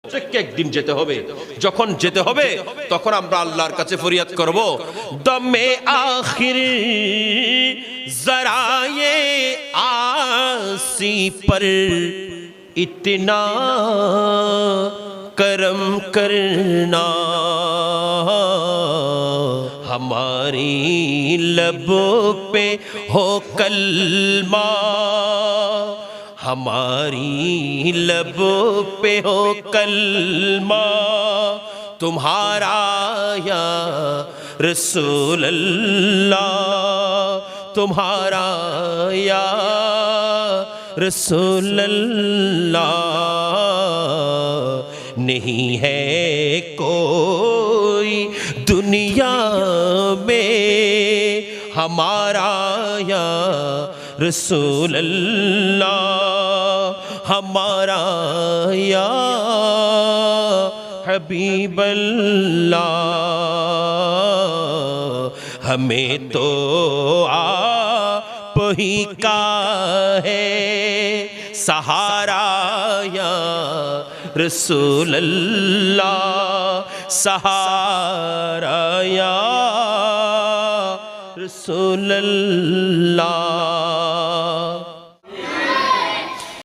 প্রত্যেককে একদিন যেতে হবে। যখন যেতে হবে তখন আমরা আল্লাহর কাছে ফরিয়াদ করব, দমে আখির জরায়ে আসি पर इतना करम करना, हमारी लबों पे हो कलमा, हमारी लबों पे हो कलमा, तुम्हारा या रसूल अल्लाह, तुम्हारा या रसूल अल्लाह। नहीं है कोई दुनिया में हमारा या रसूल अल्लाह, हमारा या हबीब अल्लाह। हमें तो आप ही का है सहारा या रसूल अल्लाह, सहारा या रसूल अल्लाह।